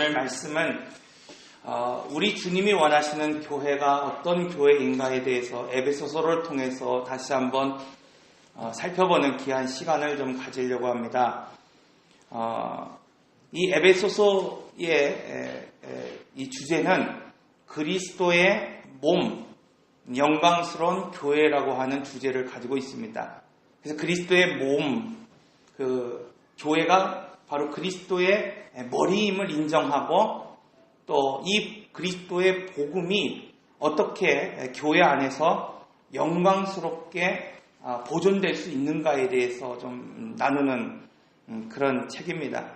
오늘 말씀은 우리 주님이 원하시는 교회가 어떤 교회인가에 대해서 에베소서를 통해서 다시 한번 살펴보는 귀한 시간을 좀 가지려고 합니다. 이 에베소서의 이 주제는 그리스도의 몸, 영광스러운 교회라고 하는 주제를 가지고 있습니다. 그래서 그리스도의 몸, 그 교회가 바로 그리스도의 머리임을 인정하고 또 이 그리스도의 복음이 어떻게 교회 안에서 영광스럽게 보존될 수 있는가에 대해서 좀 나누는 그런 책입니다.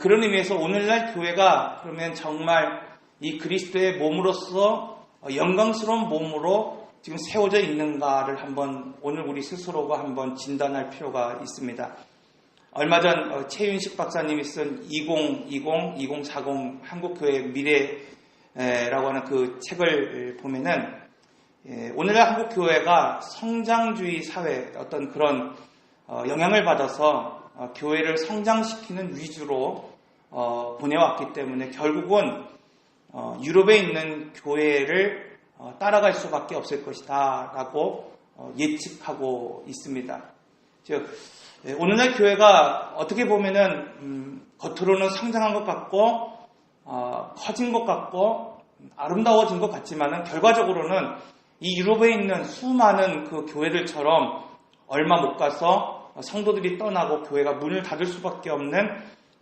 그런 의미에서 오늘날 교회가 그러면 정말 이 그리스도의 몸으로서 영광스러운 몸으로 지금 세워져 있는가를 한번 오늘 우리 스스로가 한번 진단할 필요가 있습니다. 얼마 전 최윤식 박사님이 쓴 2020-2040 한국교회 미래라고 하는 그 책을 보면은 오늘날 한국교회가 성장주의 사회 어떤 그런 영향을 받아서 교회를 성장시키는 위주로 보내왔기 때문에 결국은 유럽에 있는 교회를 따라갈 수밖에 없을 것이다 라고 예측하고 있습니다. 즉 오늘날 교회가 어떻게 보면은 겉으로는 성장한 것 같고 커진 것 같고 아름다워진 것 같지만은 결과적으로는 이 유럽에 있는 수많은 그 교회들처럼 얼마 못 가서 성도들이 떠나고 교회가 문을 닫을 수밖에 없는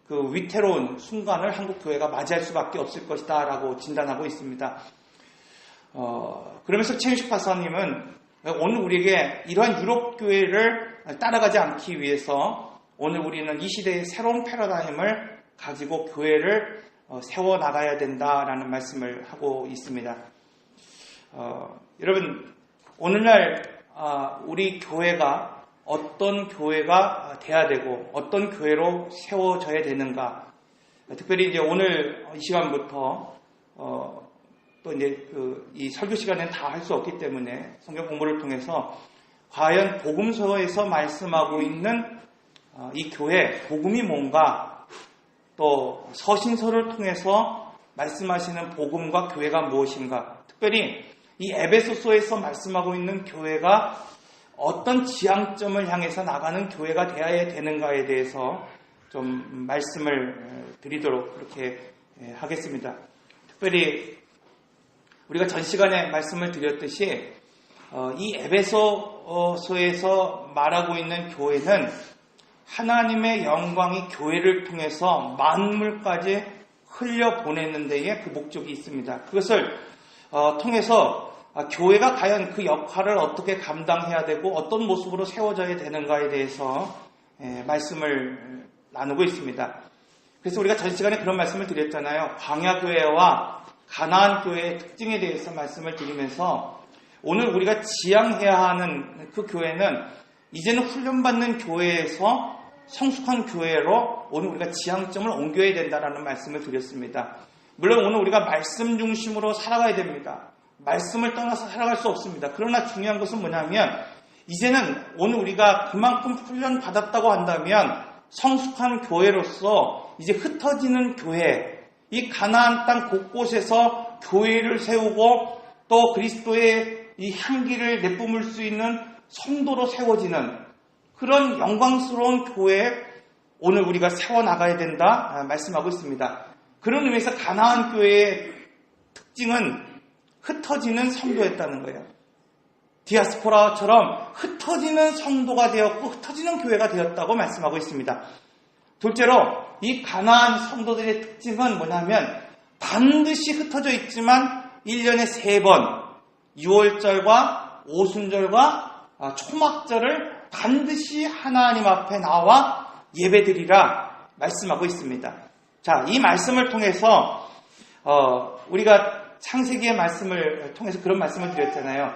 그 위태로운 순간을 한국 교회가 맞이할 수밖에 없을 것이다 라고 진단하고 있습니다. 그러면서 최윤식 박사님은 오늘 우리에게 이러한 유럽 교회를 따라가지 않기 위해서 오늘 우리는 이 시대의 새로운 패러다임을 가지고 교회를 세워나가야 된다라는 말씀을 하고 있습니다. 여러분 오늘날 우리 교회가 어떤 교회가 돼야 되고 어떤 교회로 세워져야 되는가, 특별히 이제 오늘 이 시간부터 또 이제 이 설교 시간에는 다 할 수 없기 때문에 성경 공부를 통해서 과연 복음서에서 말씀하고 있는 이 교회 복음이 뭔가, 또 서신서를 통해서 말씀하시는 복음과 교회가 무엇인가, 특별히 이 에베소서에서 말씀하고 있는 교회가 어떤 지향점을 향해서 나가는 교회가 되어야 되는가에 대해서 좀 말씀을 드리도록 그렇게 하겠습니다. 특별히 우리가 전 시간에 말씀을 드렸듯이 이 에베소서에서 말하고 있는 교회는 하나님의 영광이 교회를 통해서 만물까지 흘려보내는 데에 그 목적이 있습니다. 그것을 통해서 교회가 과연 그 역할을 어떻게 감당해야 되고 어떤 모습으로 세워져야 되는가에 대해서 말씀을 나누고 있습니다. 그래서 우리가 전 시간에 그런 말씀을 드렸잖아요. 광야교회와 가나안교회의 특징에 대해서 말씀을 드리면서 오늘 우리가 지향해야 하는 그 교회는 이제는 훈련받는 교회에서 성숙한 교회로 오늘 우리가 지향점을 옮겨야 된다라는 말씀을 드렸습니다. 물론 오늘 우리가 말씀 중심으로 살아가야 됩니다. 말씀을 떠나서 살아갈 수 없습니다. 그러나 중요한 것은 뭐냐면 이제는 오늘 우리가 그만큼 훈련받았다고 한다면 성숙한 교회로서 이제 흩어지는 교회, 이 가나안 땅 곳곳에서 교회를 세우고 또 그리스도의 이 향기를 내뿜을 수 있는 성도로 세워지는 그런 영광스러운 교회 오늘 우리가 세워나가야 된다 말씀하고 있습니다. 그런 의미에서 가나안 교회의 특징은 흩어지는 성도였다는 거예요. 디아스포라처럼 흩어지는 성도가 되었고 흩어지는 교회가 되었다고 말씀하고 있습니다. 둘째로 이 가나안 성도들의 특징은 뭐냐면 반드시 흩어져 있지만 1년에 3번 6월절과 오순절과 초막절을 반드시 하나님 앞에 나와 예배드리라 말씀하고 있습니다. 자, 이 말씀을 통해서 우리가 창세기의 말씀을 통해서 그런 말씀을 드렸잖아요.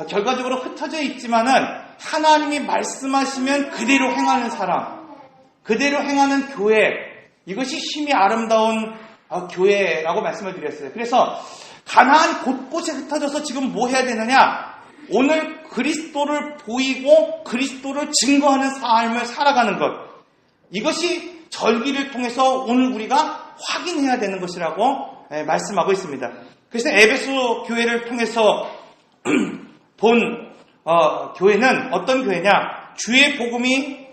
결과적으로 흩어져 있지만은 하나님이 말씀하시면 그대로 행하는 사람, 그대로 행하는 교회, 이것이 힘이 아름다운 교회라고 말씀을 드렸어요. 그래서 가나안 곳곳에 흩어져서 지금 뭐 해야 되느냐? 오늘 그리스도를 보이고 그리스도를 증거하는 삶을 살아가는 것, 이것이 절기를 통해서 오늘 우리가 확인해야 되는 것이라고 말씀하고 있습니다. 그래서 에베소 교회를 통해서 본 교회는 어떤 교회냐? 주의 복음이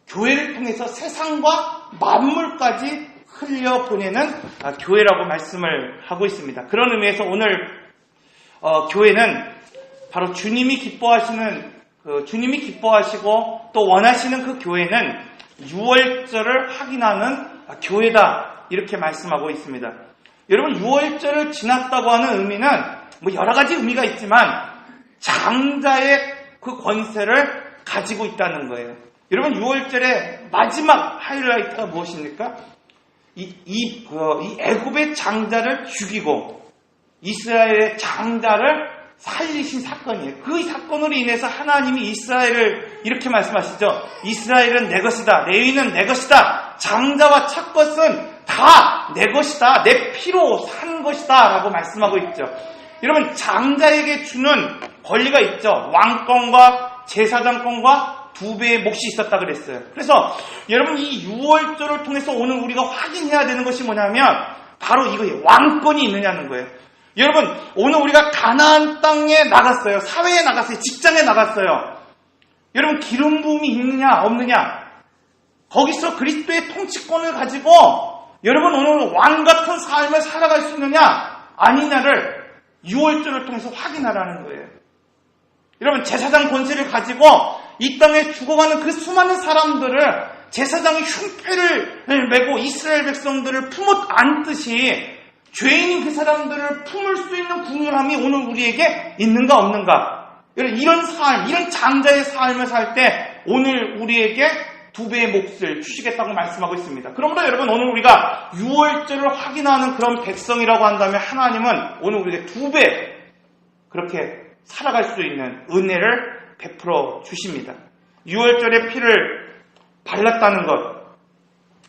교회를 통해서 세상과 만물까지 흘려보내는 교회라고 말씀을 하고 있습니다. 그런 의미에서 오늘 교회는 바로 주님이 기뻐하시고 또 원하시는 그 교회는 유월절을 확인하는 교회다, 이렇게 말씀하고 있습니다. 여러분, 유월절을 지났다고 하는 의미는 여러 가지 의미가 있지만 장자의 그 권세를 가지고 있다는 거예요. 여러분, 유월절의 마지막 하이라이트가 무엇입니까? 이 애굽의 장자를 죽이고 이스라엘의 장자를 살리신 사건이에요. 그 사건으로 인해서 하나님이 이스라엘을 이렇게 말씀하시죠. 이스라엘은 내 것이다. 레위는 내 것이다. 장자와 첫것은 다 내 것이다. 내 피로 산 것이다. 라고 말씀하고 있죠. 여러분, 장자에게 주는 권리가 있죠. 왕권과 제사장권과 2배의 몫이 있었다 그랬어요. 그래서 여러분, 이 유월절을 통해서 오늘 우리가 확인해야 되는 것이 뭐냐면 바로 이거예요. 왕권이 있느냐는 거예요. 여러분, 오늘 우리가 가나안 땅에 나갔어요. 사회에 나갔어요. 직장에 나갔어요. 여러분, 기름 부음이 있느냐 없느냐, 거기서 그리스도의 통치권을 가지고 여러분 오늘 왕 같은 삶을 살아갈 수 있느냐 아니냐를 유월절을 통해서 확인하라는 거예요. 여러분, 제사장 권세를 가지고 이 땅에 죽어가는 그 수많은 사람들을 제사장이 흉패를 메고 이스라엘 백성들을 품어 안듯이 죄인인 그 사람들을 품을 수 있는 국률함이 오늘 우리에게 있는가 없는가? 이런 삶, 이런 장자의 삶을 살 때 오늘 우리에게 2배의 몫을 주시겠다고 말씀하고 있습니다. 그러므로 여러분, 오늘 우리가 유월절을 확인하는 그런 백성이라고 한다면 하나님은 오늘 우리에게 2배 그렇게 살아갈 수 있는 은혜를 베풀어 주십니다. 유월절의 피를 발랐다는 것,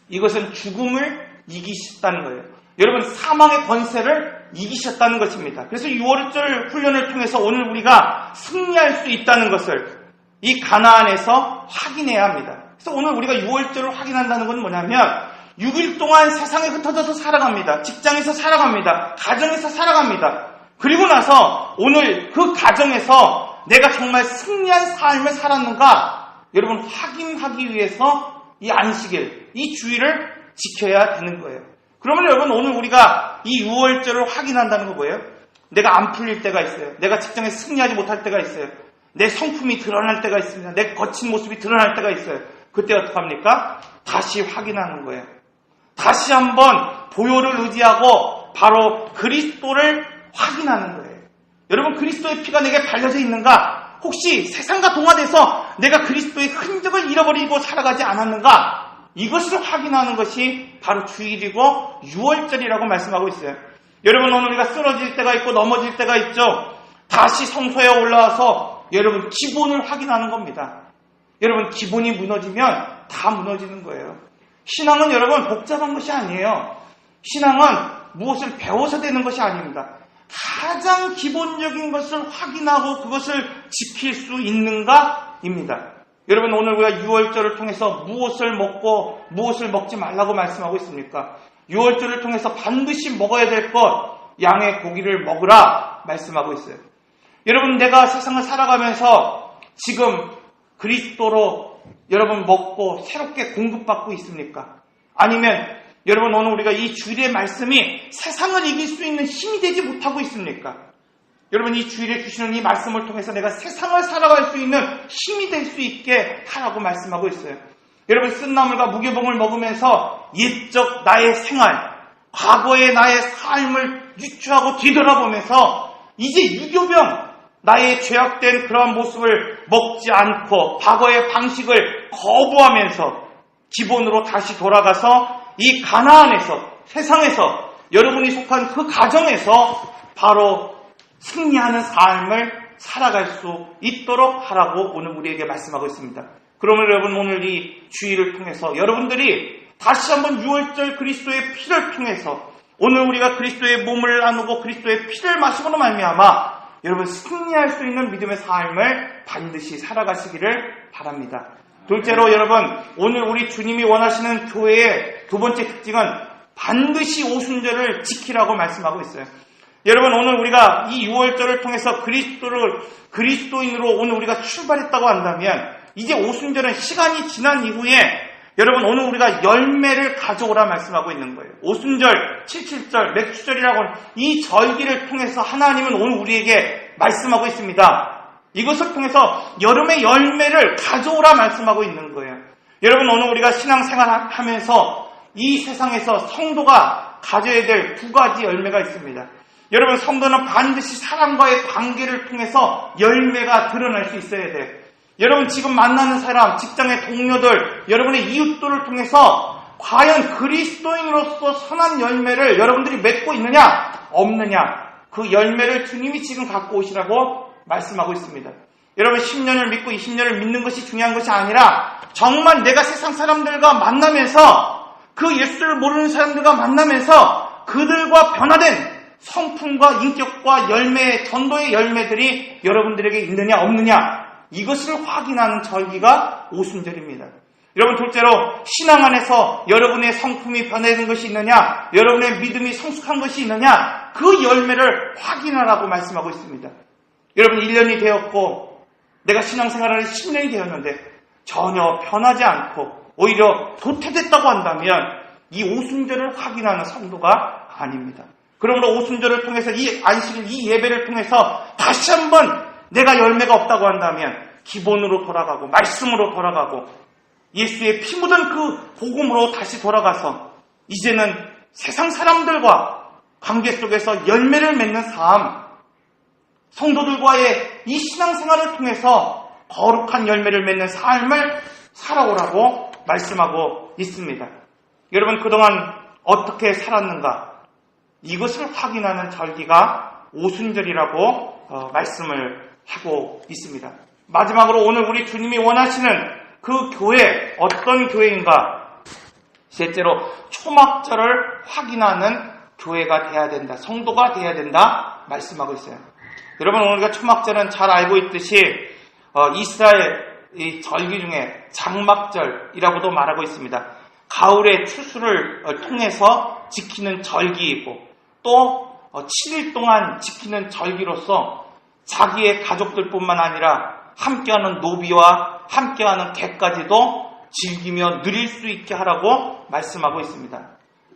이것은 죽음을 이기셨다는 거예요. 여러분, 사망의 권세를 이기셨다는 것입니다. 그래서 유월절 훈련을 통해서 오늘 우리가 승리할 수 있다는 것을 이 가나안에서 확인해야 합니다. 그래서 오늘 우리가 유월절을 확인한다는 건 뭐냐면 6일 동안 세상에 흩어져서 살아갑니다. 직장에서 살아갑니다. 가정에서 살아갑니다. 그리고 나서 오늘 그 가정에서 내가 정말 승리한 삶을 살았는가, 여러분 확인하기 위해서 이 안식일, 이 주일을 지켜야 되는 거예요. 그러면 여러분, 오늘 우리가 이 유월절을 확인한다는 거 뭐예요? 내가 안 풀릴 때가 있어요. 내가 직장에 승리하지 못할 때가 있어요. 내 성품이 드러날 때가 있습니다. 내 거친 모습이 드러날 때가 있어요. 그때 어떡합니까? 다시 확인하는 거예요. 다시 한번 보혈을 의지하고 바로 그리스도를 확인하는 거예요. 여러분, 그리스도의 피가 내게 발려져 있는가? 혹시 세상과 동화돼서 내가 그리스도의 흔적을 잃어버리고 살아가지 않았는가? 이것을 확인하는 것이 바로 주일이고 유월절이라고 말씀하고 있어요. 여러분, 오늘 우리가 쓰러질 때가 있고 넘어질 때가 있죠. 다시 성소에 올라와서 여러분 기본을 확인하는 겁니다. 여러분, 기본이 무너지면 다 무너지는 거예요. 신앙은 여러분 복잡한 것이 아니에요. 신앙은 무엇을 배워서 되는 것이 아닙니다. 가장 기본적인 것을 확인하고 그것을 지킬 수 있는가입니다. 여러분, 오늘 우리가 유월절을 통해서 무엇을 먹고 무엇을 먹지 말라고 말씀하고 있습니까? 유월절을 통해서 반드시 먹어야 될 것, 양의 고기를 먹으라 말씀하고 있어요. 여러분, 내가 세상을 살아가면서 지금 그리스도로 여러분 먹고 새롭게 공급받고 있습니까? 아니면 여러분, 오늘 우리가 이 주일의 말씀이 세상을 이길 수 있는 힘이 되지 못하고 있습니까? 여러분, 이 주일에 주시는 이 말씀을 통해서 내가 세상을 살아갈 수 있는 힘이 될 수 있게 하라고 말씀하고 있어요. 여러분, 쓴나물과 무교봉을 먹으면서 옛적 나의 생활, 과거의 나의 삶을 유추하고 뒤돌아보면서 이제 유교병, 나의 죄악된 그러한 모습을 먹지 않고 과거의 방식을 거부하면서 기본으로 다시 돌아가서 이 가나안에서, 세상에서, 여러분이 속한 그 가정에서 바로 승리하는 삶을 살아갈 수 있도록 하라고 오늘 우리에게 말씀하고 있습니다. 그러면 여러분, 오늘 이 주일을 통해서 여러분들이 다시 한번 유월절 그리스도의 피를 통해서 오늘 우리가 그리스도의 몸을 나누고 그리스도의 피를 마시고로 말미암아 여러분 승리할 수 있는 믿음의 삶을 반드시 살아가시기를 바랍니다. 둘째로 여러분, 오늘 우리 주님이 원하시는 교회의 두 번째 특징은 반드시 오순절을 지키라고 말씀하고 있어요. 여러분, 오늘 우리가 이 6월절을 통해서 그리스도인으로 오늘 우리가 출발했다고 한다면 이제 오순절은 시간이 지난 이후에 여러분, 오늘 우리가 열매를 가져오라 말씀하고 있는 거예요. 오순절, 칠칠절, 맥주절이라고 하는 이 절기를 통해서 하나님은 오늘 우리에게 말씀하고 있습니다. 이것을 통해서 여름의 열매를 가져오라 말씀하고 있는 거예요. 여러분, 오늘 우리가 신앙생활 하면서 이 세상에서 성도가 가져야 될 두 가지 열매가 있습니다. 여러분, 성도는 반드시 사람과의 관계를 통해서 열매가 드러날 수 있어야 돼요. 여러분, 지금 만나는 사람, 직장의 동료들, 여러분의 이웃들을 통해서 과연 그리스도인으로서 선한 열매를 여러분들이 맺고 있느냐, 없느냐, 그 열매를 주님이 지금 갖고 오시라고 말씀하고 있습니다. 여러분, 10년을 믿고 20년을 믿는 것이 중요한 것이 아니라 정말 내가 세상 사람들과 만나면서 그 예수를 모르는 사람들과 만나면서 그들과 변화된 성품과 인격과 열매, 전도의 열매들이 여러분들에게 있느냐 없느냐, 이것을 확인하는 절기가 오순절입니다. 여러분, 둘째로 신앙 안에서 여러분의 성품이 변화된 것이 있느냐, 여러분의 믿음이 성숙한 것이 있느냐, 그 열매를 확인하라고 말씀하고 있습니다. 여러분, 1년이 되었고 내가 신앙생활을 10년이 되었는데 전혀 변하지 않고 오히려 도태됐다고 한다면 이 오순절을 확인하는 성도가 아닙니다. 그러므로 오순절을 통해서 이 안식일, 이 예배를 통해서 다시 한번 내가 열매가 없다고 한다면 기본으로 돌아가고 말씀으로 돌아가고 예수의 피 묻은 그 복음으로 다시 돌아가서 이제는 세상 사람들과 관계 속에서 열매를 맺는 삶, 성도들과의 이 신앙생활을 통해서 거룩한 열매를 맺는 삶을 살아오라고 말씀하고 있습니다. 여러분, 그동안 어떻게 살았는가? 이것을 확인하는 절기가 오순절이라고 말씀을 하고 있습니다. 마지막으로 오늘 우리 주님이 원하시는 그 교회, 어떤 교회인가? 셋째로 초막절을 확인하는 교회가 돼야 된다, 성도가 돼야 된다 말씀하고 있어요. 여러분, 우리가 초막절은 잘 알고 있듯이 이스라엘 이 절기 중에 장막절이라고도 말하고 있습니다. 가을의 추수를 통해서 지키는 절기이고 또 7일 동안 지키는 절기로서 자기의 가족들뿐만 아니라 함께하는 노비와 함께하는 개까지도 즐기며 누릴 수 있게 하라고 말씀하고 있습니다.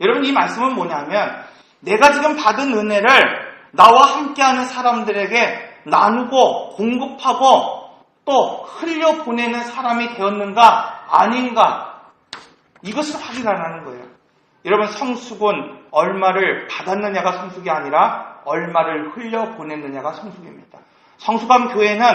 여러분, 이 말씀은 뭐냐면 내가 지금 받은 은혜를 나와 함께하는 사람들에게 나누고 공급하고 또 흘려보내는 사람이 되었는가 아닌가, 이것을 확인하라는 거예요. 여러분, 성숙은 얼마를 받았느냐가 성숙이 아니라 얼마를 흘려보냈느냐가 성숙입니다. 성숙한 교회는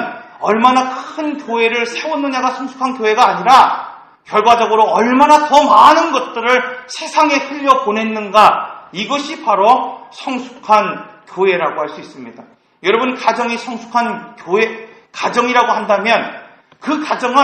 얼마나 큰 교회를 세웠느냐가 성숙한 교회가 아니라 결과적으로 얼마나 더 많은 것들을 세상에 흘려보냈는가, 이것이 바로 성숙한 교회라고 할 수 있습니다. 여러분, 가정이 성숙한 교회, 가정이라고 한다면 그 가정은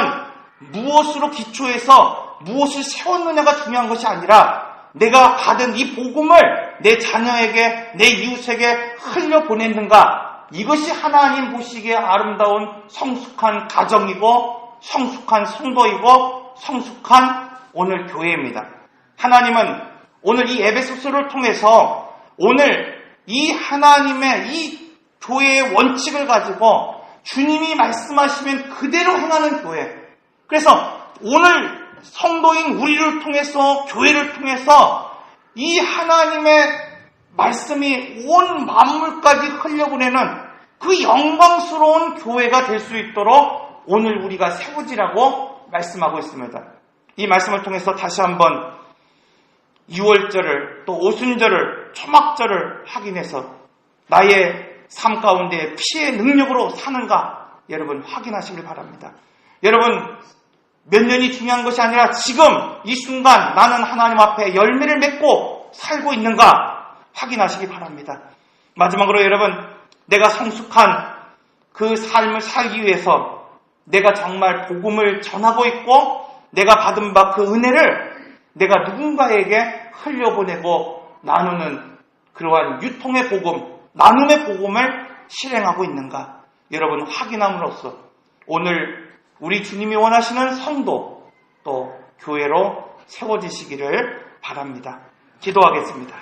무엇으로 기초해서 무엇을 세웠느냐가 중요한 것이 아니라 내가 받은 이 복음을 내 자녀에게, 내 이웃에게 흘려보냈는가, 이것이 하나님 보시기에 아름다운 성숙한 가정이고 성숙한 성도이고 성숙한 오늘 교회입니다. 하나님은 오늘 이 에베소서를 통해서 오늘 이 하나님의 이 교회의 원칙을 가지고 주님이 말씀하시면 그대로 행하는 교회, 그래서 오늘 성도인 우리를 통해서, 교회를 통해서 이 하나님의 말씀이 온 만물까지 흘려보내는 그 영광스러운 교회가 될 수 있도록 오늘 우리가 세워지라고 말씀하고 있습니다. 이 말씀을 통해서 다시 한번 6월절을 또 오순절을, 초막절을 확인해서 나의 삶 가운데 피의 능력으로 사는가 여러분 확인하시길 바랍니다. 여러분, 몇 년이 중요한 것이 아니라 지금 이 순간 나는 하나님 앞에 열매를 맺고 살고 있는가 확인하시기 바랍니다. 마지막으로 여러분, 내가 성숙한 그 삶을 살기 위해서 내가 정말 복음을 전하고 있고 내가 받은 바 그 은혜를 내가 누군가에게 흘려보내고 나누는 그러한 유통의 복음, 나눔의 복음을 실행하고 있는가 여러분 확인함으로써 오늘 우리 주님이 원하시는 성도 또 교회로 세워지시기를 바랍니다. 기도하겠습니다.